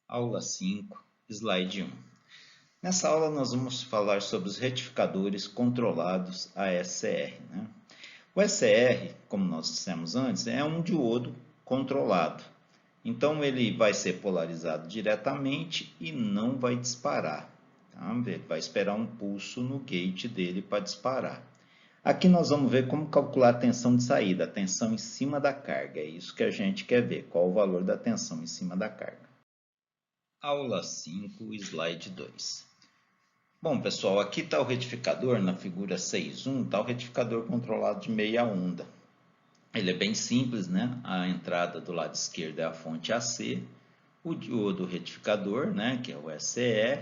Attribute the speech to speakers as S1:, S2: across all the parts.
S1: Aula 5, slide 1. Nessa aula nós vamos falar sobre os retificadores controlados ASR. O SR, como nós dissemos antes, é um diodo controlado. Então ele vai ser polarizado diretamente e não vai disparar. Tá? Ele vai esperar um pulso no gate dele para disparar. Aqui nós vamos ver como calcular a tensão de saída, a tensão em cima da carga. É isso que a gente quer ver, qual o valor da tensão em cima da carga. Aula 5, slide 2. Bom, pessoal, aqui está o retificador, na figura 6.1, está o retificador controlado de meia onda. Ele é bem simples, né? A entrada do lado esquerdo é a fonte AC, o diodo retificador, né? Que é o SE,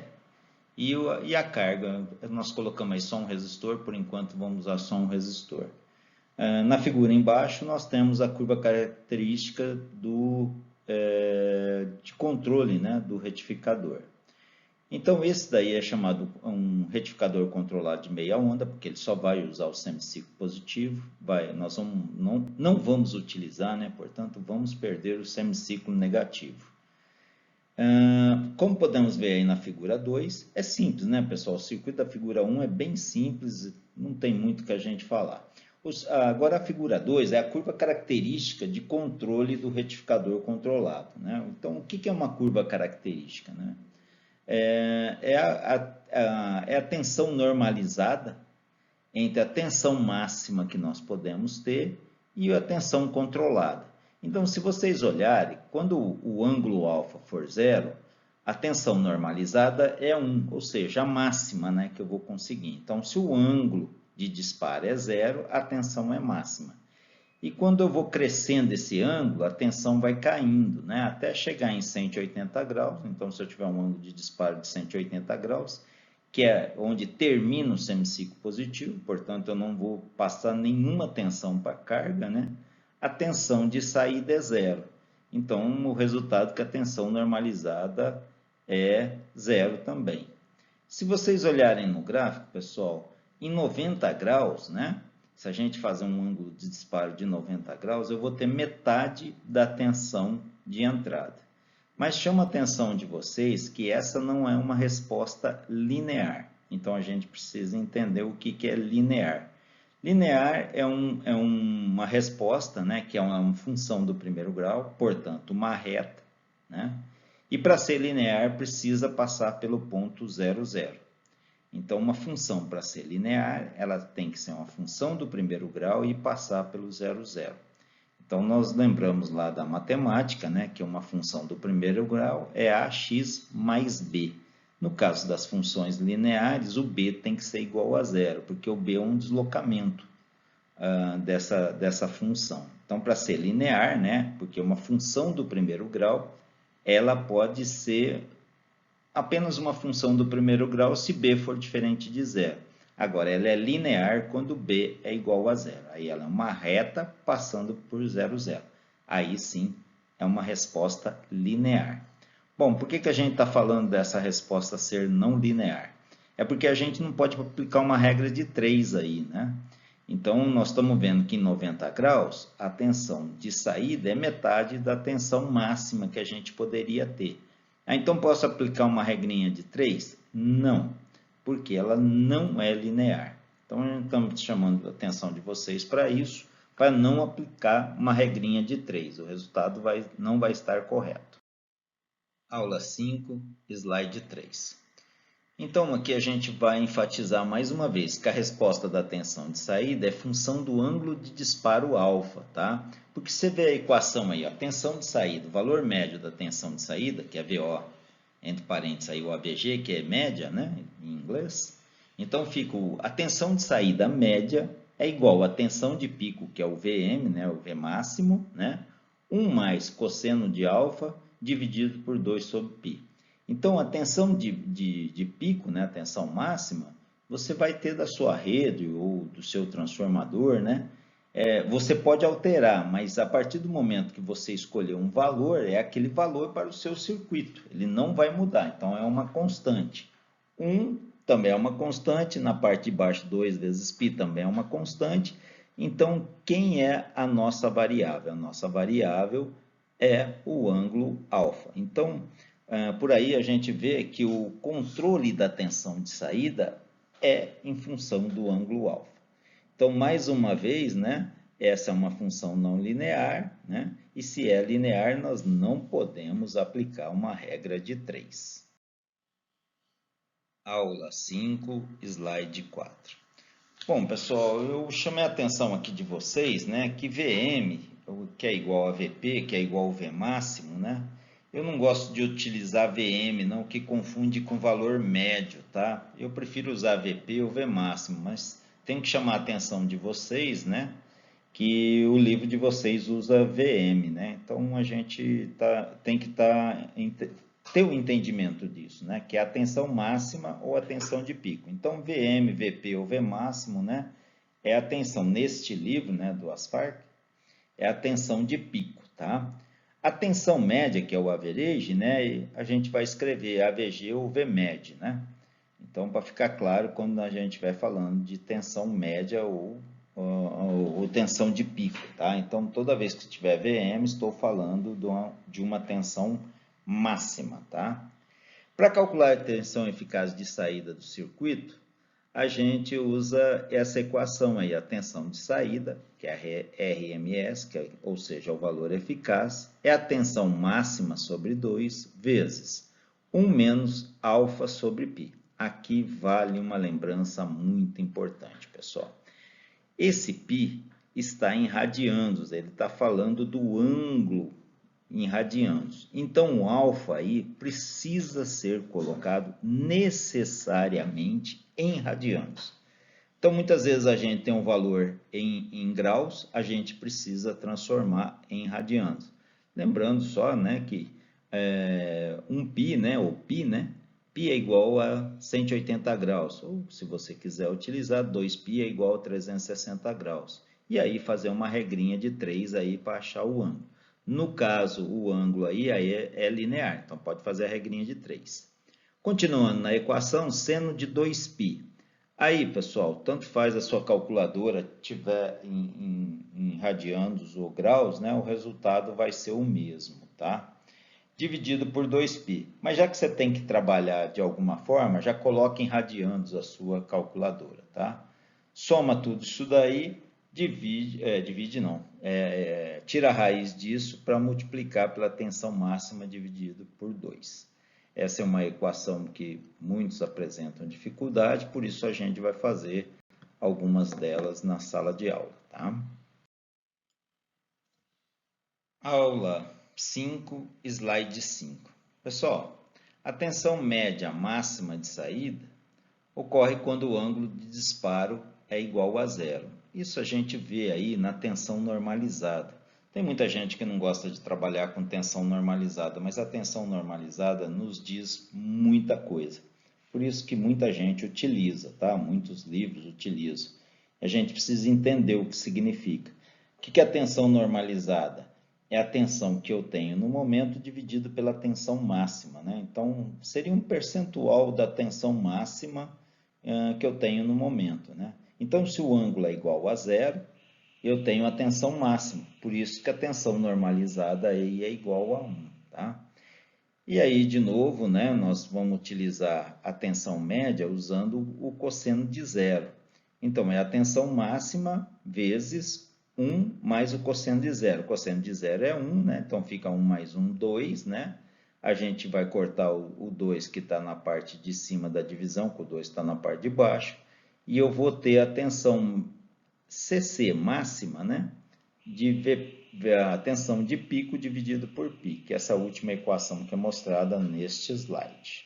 S1: e a carga, nós colocamos aí só um resistor, por enquanto vamos usar só um resistor. Na figura embaixo nós temos a curva característica de controle, né, do retificador. Então esse daí é chamado um retificador controlado de meia onda, porque ele só vai usar o semiciclo positivo, nós não vamos utilizar, né, portanto vamos perder o semiciclo negativo. Como podemos ver aí na figura 2, é simples, né, pessoal? O circuito da figura 1 é bem simples, não tem muito que a gente falar. Agora a figura 2 é a curva característica de controle do retificador controlado, né? Então, o que é uma curva característica, né? É a tensão normalizada entre a tensão máxima que nós podemos ter e a tensão controlada. Então, se vocês olharem, quando o ângulo alfa for zero, a tensão normalizada é 1, ou seja, a máxima, né, que eu vou conseguir. Então, se o ângulo de disparo é zero, a tensão é máxima. E quando eu vou crescendo esse ângulo, a tensão vai caindo, né, até chegar em 180 graus. Então, se eu tiver um ângulo de disparo de 180 graus, que é onde termina o semiciclo positivo, portanto, eu não vou passar nenhuma tensão para a carga, né? A tensão de saída é zero. Então, o resultado é que a tensão normalizada é zero também. Se vocês olharem no gráfico, pessoal, em 90 graus, né? Se a gente fazer um ângulo de disparo de 90 graus, eu vou ter metade da tensão de entrada. Mas chama a atenção de vocês que essa não é uma resposta linear. Então, a gente precisa entender o que é linear. Linear é uma resposta, né, que é uma função do primeiro grau, portanto, uma reta. Né? E para ser linear, precisa passar pelo ponto 0, 0. Então, uma função para ser linear, ela tem que ser uma função do primeiro grau e passar pelo 0, 0. Então, nós lembramos lá da matemática, né, que uma função do primeiro grau é ax mais b. No caso das funções lineares, o b tem que ser igual a zero, porque o b é um deslocamento dessa função. Então, para ser linear, né, porque uma função do primeiro grau, ela pode ser apenas uma função do primeiro grau se b for diferente de zero. Agora, ela é linear quando b é igual a zero. Aí ela é uma reta passando por 0, 0. Aí sim é uma resposta linear. Bom, por que a gente está falando dessa resposta ser não linear? É porque a gente não pode aplicar uma regra de 3 aí, né? Então, nós estamos vendo que em 90 graus, a tensão de saída é metade da tensão máxima que a gente poderia ter. Então, posso aplicar uma regrinha de 3? Não, porque ela não é linear. Então, estamos chamando a atenção de vocês para isso, para não aplicar uma regrinha de 3. O resultado não vai estar correto. Aula 5, slide 3. Então, aqui a gente vai enfatizar mais uma vez que a resposta da tensão de saída é função do ângulo de disparo alfa, tá? Porque você vê a equação aí, a tensão de saída, o valor médio da tensão de saída, que é VO, entre parênteses aí o AVG, que é média, né, em inglês. Então, fica a tensão de saída média é igual à tensão de pico, que é o VM, né, o V máximo, né, 1 mais cosseno de alfa dividido por 2 sobre π. Então, a tensão de pico, né, a tensão máxima, você vai ter da sua rede ou do seu transformador, né? Você pode alterar, mas a partir do momento que você escolher um valor, é aquele valor para o seu circuito. Ele não vai mudar, então é uma constante. 1 também é uma constante, na parte de baixo 2 vezes π também é uma constante. Então, quem é a nossa variável? A nossa variável é o ângulo alfa. Então, Por aí a gente vê que o controle da tensão de saída é em função do ângulo alfa. Então, mais uma vez, né, essa é uma função não linear, né, e se é linear, nós não podemos aplicar uma regra de 3. Aula 5, slide 4. Bom, pessoal, eu chamei a atenção aqui de vocês, né, que VM, que é igual a VP, que é igual ao V máximo, né? Eu não gosto de utilizar VM, não, que confunde com valor médio, tá? Eu prefiro usar VP ou V máximo, mas tenho que chamar a atenção de vocês, né, que o livro de vocês usa VM, né? Então a gente tem que ter o entendimento disso, né? Que é a tensão máxima ou a tensão de pico. Então VM, VP ou V máximo, né? É a tensão neste livro, né, do Asfarc, é a tensão de pico, tá? A tensão média, que é o average, né? A gente vai escrever AVG ou VMed, né? Então, para ficar claro, quando a gente vai falando de tensão média ou tensão de pico, tá? Então, toda vez que tiver VM, estou falando de uma tensão máxima, tá? Para calcular a tensão eficaz de saída do circuito, a gente usa essa equação aí, a tensão de saída, que é a RMS, ou seja, o valor eficaz, é a tensão máxima sobre 2 vezes 1 menos alfa sobre π. Aqui vale uma lembrança muito importante, pessoal. Esse π está em radianos, ele está falando do ângulo em radianos. Então, o alfa aí precisa ser colocado necessariamente em radianos. Então, muitas vezes a gente tem um valor em graus, a gente precisa transformar em radianos. Lembrando só, né, que um π, né, ou π, né, π é igual a 180 graus, ou se você quiser utilizar, 2π é igual a 360 graus. E aí fazer uma regrinha de 3 aí para achar o ângulo. No caso, o ângulo aí é linear, então pode fazer a regrinha de 3. Continuando na equação, seno de 2π. Aí, pessoal, tanto faz a sua calculadora tiver em radianos ou graus, né, o resultado vai ser o mesmo, tá? Dividido por 2π. Mas já que você tem que trabalhar de alguma forma, já coloque em radianos a sua calculadora, tá? Soma tudo isso daí, tira a raiz disso para multiplicar pela tensão máxima dividido por 2. Essa é uma equação que muitos apresentam dificuldade, por isso a gente vai fazer algumas delas na sala de aula, tá? Aula 5, slide 5. Pessoal, a tensão média máxima de saída ocorre quando o ângulo de disparo é igual a zero. Isso a gente vê aí na tensão normalizada. Tem muita gente que não gosta de trabalhar com tensão normalizada, mas a tensão normalizada nos diz muita coisa. Por isso que muita gente utiliza, tá? Muitos livros utilizam. A gente precisa entender o que significa. O que é a tensão normalizada? É a tensão que eu tenho no momento dividido pela tensão máxima, né? Então, seria um percentual da tensão máxima que eu tenho no momento, né? Então, se o ângulo é igual a zero, eu tenho a tensão máxima. Por isso que a tensão normalizada aí é igual a 1, tá? E aí, de novo, né, nós vamos utilizar a tensão média usando o cosseno de zero. Então, é a tensão máxima vezes 1 mais o cosseno de zero. O cosseno de zero é 1, né? Então, fica 1 mais 1, 2, né? A gente vai cortar o 2 que está na parte de cima da divisão, que o 2 está na parte de baixo. E eu vou ter a tensão CC máxima, né? A tensão de pico dividido por π, que é essa última equação que é mostrada neste slide.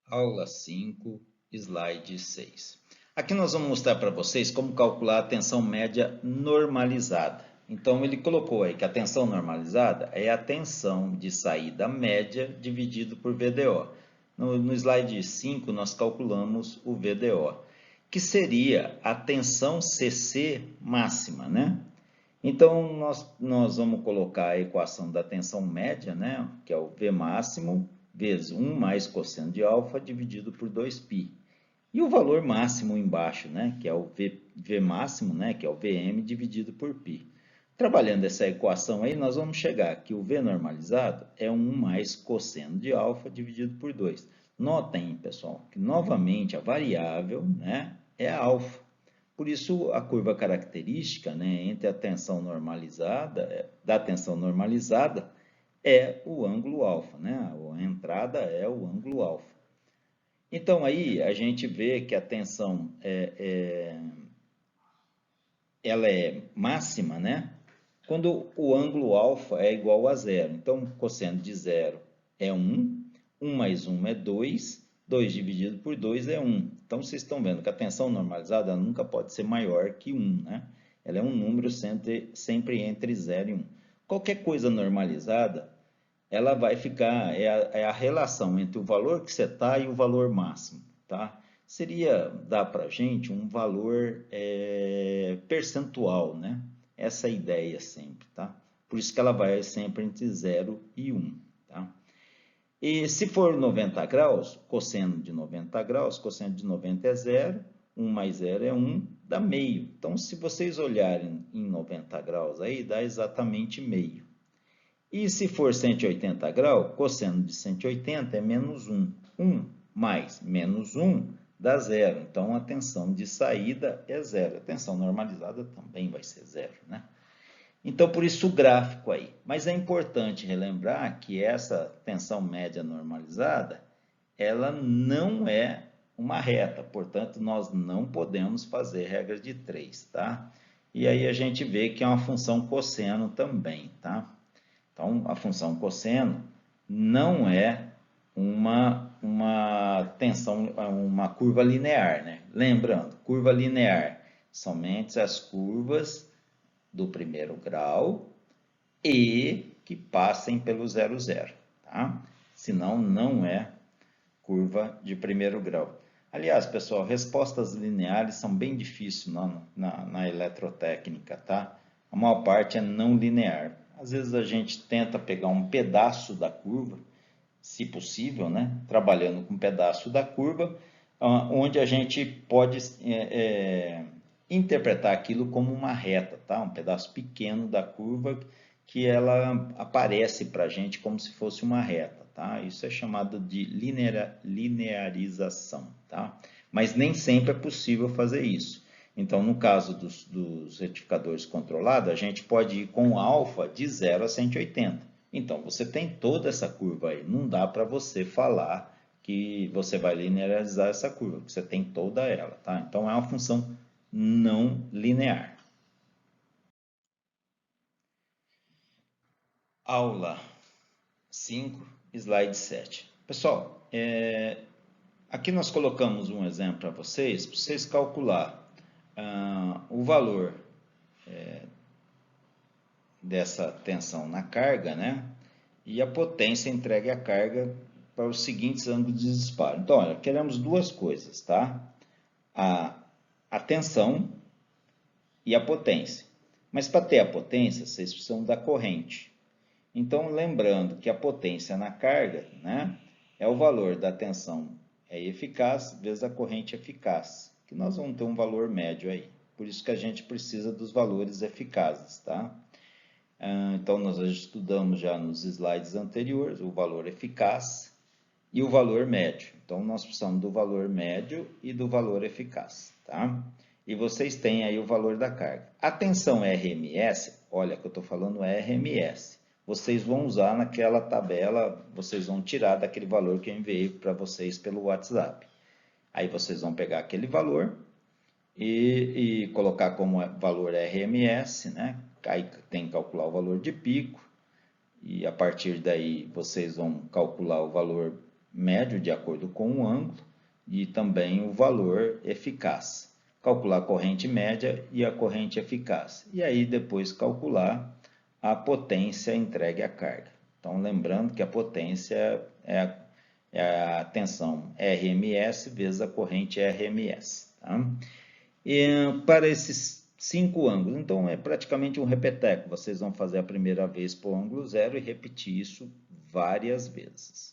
S1: Aula 5, slide 6. Aqui nós vamos mostrar para vocês como calcular a tensão média normalizada. Então, ele colocou aí que a tensão normalizada é a tensão de saída média dividido por VDO. No slide 5, nós calculamos o VDO, que seria a tensão CC máxima, né? Então, nós vamos colocar a equação da tensão média, né? Que é o V máximo vezes 1 mais cosseno de alfa dividido por 2π. E o valor máximo embaixo, né? Que é o V máximo, né? Que é o VM dividido por π. Trabalhando essa equação aí, nós vamos chegar que o V normalizado é 1 mais cosseno de alfa dividido por 2. Notem, pessoal, que novamente a variável, né, é a alfa. Por isso, a curva característica, né, entre a tensão normalizada, da tensão normalizada, é o ângulo alfa, né? A entrada é o ângulo alfa. Então, aí a gente vê que a tensão ela é máxima, né? Quando o ângulo alfa é igual a zero. Então, cosseno de zero é 1, 1 mais 1 é 2, 2 dividido por 2 é 1. Então, vocês estão vendo que a tensão normalizada nunca pode ser maior que 1, né? Ela é um número sempre entre 0 e 1. Qualquer coisa normalizada, ela vai ficar, é a relação entre o valor que você está e o valor máximo, tá? Seria dar para a gente um valor percentual, né? Essa é a ideia sempre, tá? Por isso que ela vai sempre entre 0 e 1, tá? E se for 90 graus, cosseno de 90 graus, cosseno de 90 é 0, 1 mais 0 é 1, dá meio. Então, se vocês olharem em 90 graus aí, dá exatamente meio. E se for 180 graus, cosseno de 180 é menos 1. 1 mais menos 1 dá zero. Então, a tensão de saída é zero. A tensão normalizada também vai ser zero, né? Então, por isso o gráfico aí. Mas é importante relembrar que essa tensão média normalizada, ela não é uma reta. Portanto, nós não podemos fazer regra de 3, tá? E aí a gente vê que é uma função cosseno também, tá? Então, a função cosseno não é uma tensão, uma curva linear, né? Lembrando, curva linear, somente as curvas do primeiro grau e que passem pelo 0, 0, tá? Senão, não é curva de primeiro grau. Aliás, pessoal, respostas lineares são bem difíceis na eletrotécnica, tá? A maior parte é não linear. Às vezes a gente tenta pegar um pedaço da curva, se possível, né? Trabalhando com um pedaço da curva, onde a gente pode interpretar aquilo como uma reta, tá? Um pedaço pequeno da curva que ela aparece para a gente como se fosse uma reta, tá? Isso é chamado de linearização, tá? Mas nem sempre é possível fazer isso. Então, no caso dos retificadores controlados, a gente pode ir com alfa de 0 a 180. Então, você tem toda essa curva aí. Não dá para você falar que você vai linearizar essa curva, porque você tem toda ela, tá? Então, é uma função não linear. Aula 5, slide 7. Pessoal, aqui nós colocamos um exemplo para vocês calcular o valor dessa tensão na carga, né? E a potência entregue à carga para os seguintes ângulos de disparo. Então, olha, queremos duas coisas, tá? A tensão e a potência. Mas para ter a potência, vocês precisam da corrente. Então, lembrando que a potência na carga, né, é o valor da tensão eficaz vezes a corrente eficaz, que nós vamos ter um valor médio aí. Por isso que a gente precisa dos valores eficazes, tá? Então, nós estudamos já nos slides anteriores o valor eficaz e o valor médio. Então, nós precisamos do valor médio e do valor eficaz, tá? E vocês têm aí o valor da carga. A tensão RMS, olha que eu estou falando RMS, vocês vão usar naquela tabela, vocês vão tirar daquele valor que eu enviei para vocês pelo WhatsApp. Aí vocês vão pegar aquele valor e colocar como valor RMS, né? Aí tem que calcular o valor de pico, e a partir daí vocês vão calcular o valor médio de acordo com o ângulo e também o valor eficaz. Calcular a corrente média e a corrente eficaz. E aí depois calcular a potência entregue à carga. Então, lembrando que a potência é a tensão RMS vezes a corrente RMS. Tá? E para esses 5 ângulos, então é praticamente um repeteco. Vocês vão fazer a primeira vez para o ângulo 0 e repetir isso várias vezes.